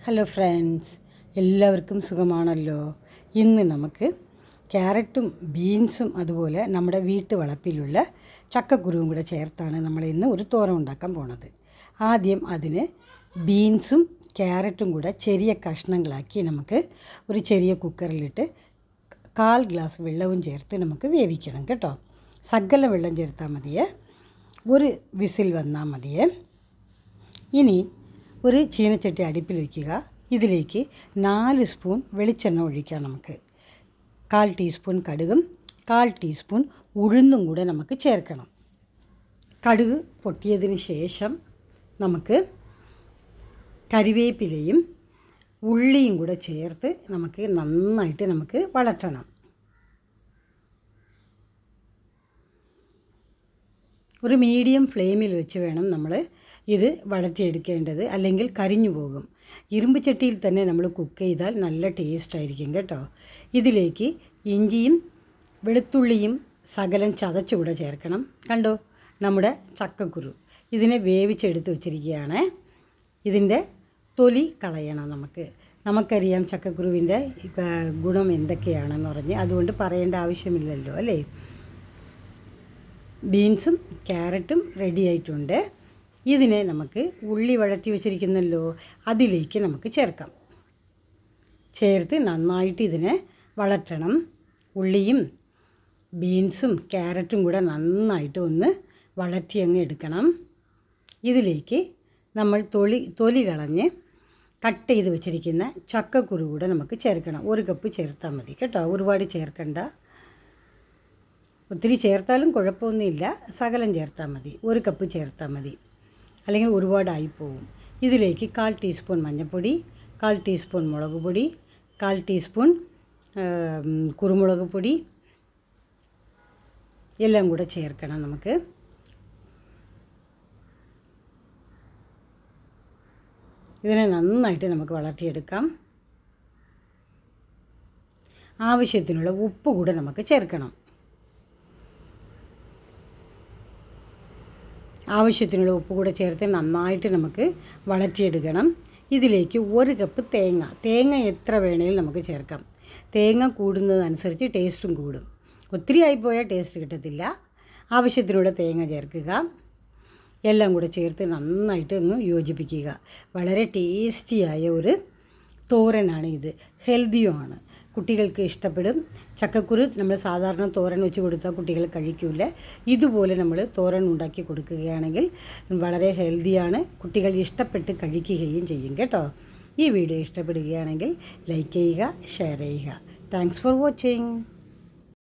Hello friends, എല്ലാവർക്കും സുഖമാണല്ലോ. ഇന്ന് നമുക്ക് ക്യാരറ്റും ബീൻസും അതുപോലെ നമ്മുടെ വീട്ടുവളപ്പിലുള്ള ചക്കക്കുരുവും കൂടെ ചേർത്താണ് നമ്മൾ ഇന്ന് ഒരു തോരൻ ഉണ്ടാക്കാൻ പോണത്. ആദ്യം അതിന് ബീൻസും ക്യാരറ്റും കൂടെ ചെറിയ കഷ്ണങ്ങളാക്കി നമുക്ക് ഒരു ചെറിയ കുക്കറിലിട്ട് 1/4 ഗ്ലാസ് വെള്ളവും ചേർത്ത് നമുക്ക് വേവിക്കണം കേട്ടോ. സകല വെള്ളം ചേർത്താൽ മതിയേ, ഒരു വിസിൽ വന്നാൽ മതിയേ. ഇനി ഒരു ചീനച്ചട്ടി അടുപ്പിൽ വയ്ക്കുക. ഇതിലേക്ക് 4 സ്പൂൺ വെളിച്ചെണ്ണ ഒഴിക്കാം. നമുക്ക് 1/4 ടീസ്പൂൺ കടുകും 1/4 ടീസ്പൂൺ ഉഴുന്നും കൂടെ നമുക്ക് ചേർക്കണം. കടുക് പൊട്ടിയതിന് ശേഷം നമുക്ക് കരിവേപ്പിലയും ഉള്ളിയും കൂടെ ചേർത്ത് നമുക്ക് നന്നായിട്ട് വഴറ്റണം. ഒരു മീഡിയം ഫ്ലെയിമിൽ വെച്ച് വേണം നമ്മൾ ഇത് വഴറ്റിയെടുക്കേണ്ടത്, അല്ലെങ്കിൽ കരിഞ്ഞു പോകും. ഇരുമ്പ് ചട്ടിയിൽ തന്നെ നമ്മൾ കുക്ക് ചെയ്താൽ നല്ല ടേസ്റ്റ് ആയിരിക്കും കേട്ടോ. ഇതിലേക്ക് ഇഞ്ചിയും വെളുത്തുള്ളിയും സകലം ചതച്ചുകൂടെ ചേർക്കണം. കണ്ടോ, നമ്മുടെ ചക്കക്കുരു ഇതിനെ വേവിച്ചെടുത്ത് വെച്ചിരിക്കുകയാണ്. ഇതിൻ്റെ തൊലി കളയണം. നമുക്കറിയാം ചക്കക്കുരുവിൻ്റെ ഗുണം എന്തൊക്കെയാണെന്ന് പറഞ്ഞ്, അതുകൊണ്ട് പറയേണ്ട ആവശ്യമില്ലല്ലോ അല്ലേ. ബീൻസും ക്യാരറ്റും റെഡി ആയിട്ടുണ്ട്. ഇതിനെ നമുക്ക് ഉള്ളി വഴറ്റി വെച്ചിരിക്കുന്നല്ലോ, അതിലേക്ക് നമുക്ക് ചേർക്കാം. ചേർത്ത് നന്നായിട്ട് ഇതിനെ വഴറ്റണം. ഉള്ളിയും ബീൻസും ക്യാരറ്റും കൂടെ നന്നായിട്ട് ഒന്ന് വഴറ്റി അങ്ങ് എടുക്കണം. ഇതിലേക്ക് നമ്മൾ തൊലി കളഞ്ഞ് കട്ട് ചെയ്ത് വെച്ചിരിക്കുന്ന ചക്കക്കുരു കൂടെ നമുക്ക് ചേർക്കണം. 1 കപ്പ് ചേർത്താൽ മതി കേട്ടോ, ഒരുപാട് ചേർക്കണ്ട. ഒത്തിരി ചേർത്താലും കുഴപ്പമൊന്നുമില്ല, സകലം ചേർത്താൽ മതി. 1 കപ്പ് ചേർത്താൽ മതി, അല്ലെങ്കിൽ ഒരുപാടായിപ്പോവും. ഇതിലേക്ക് 1/4 ടീസ്പൂൺ മഞ്ഞൾപ്പൊടി, 1/4 ടീസ്പൂൺ മുളക് പൊടി, 1/4 ടീസ്പൂൺ കുരുമുളക് പൊടി എല്ലാം കൂടെ ചേർക്കണം. നമുക്ക് ഇതിനെ നന്നായിട്ട് നമുക്ക് വളർത്തിയെടുക്കാം. ആവശ്യത്തിനുള്ള ഉപ്പ് കൂടെ നമുക്ക് ചേർക്കണം. ആവശ്യത്തിനുള്ള ഉപ്പ് കൂടെ ചേർത്ത് നന്നായിട്ട് നമുക്ക് വഴറ്റിയെടുക്കണം. ഇതിലേക്ക് 1 കപ്പ് തേങ്ങ എത്ര വേണേലും നമുക്ക് ചേർക്കാം. തേങ്ങ കൂടുന്നതനുസരിച്ച് ടേസ്റ്റും കൂടും. ഒത്തിരി ആയിപ്പോയാൽ ടേസ്റ്റ് കിട്ടത്തില്ല. ആവശ്യത്തിനുള്ള തേങ്ങ ചേർക്കുക. എല്ലാം കൂടെ ചേർത്ത് നന്നായിട്ട് ഒന്ന് യോജിപ്പിക്കുക. വളരെ ടേസ്റ്റിയായ ഒരു തോരനാണ് ഇത്, ഹെൽത്തിയുമാണ്. കുട്ടികൾക്ക് ഇഷ്ടപ്പെടും. ചക്കക്കുരു നമ്മൾ സാധാരണ തോരൻ വെച്ച് കൊടുത്താൽ കുട്ടികൾ കഴിക്കില്ല. ഇതുപോലെ നമ്മൾ തോരൻ ഉണ്ടാക്കി കൊടുക്കുകയാണെങ്കിൽ വളരെ ഹെൽത്തിയാണ്. കുട്ടികൾ ഇഷ്ടപ്പെട്ട് കഴിക്കുകയും ചെയ്യും കേട്ടോ. ഈ വീഡിയോ ഇഷ്ടപ്പെടുകയാണെങ്കിൽ ലൈക്ക് ചെയ്യുക, ഷെയർ ചെയ്യുക. Thanks for watching.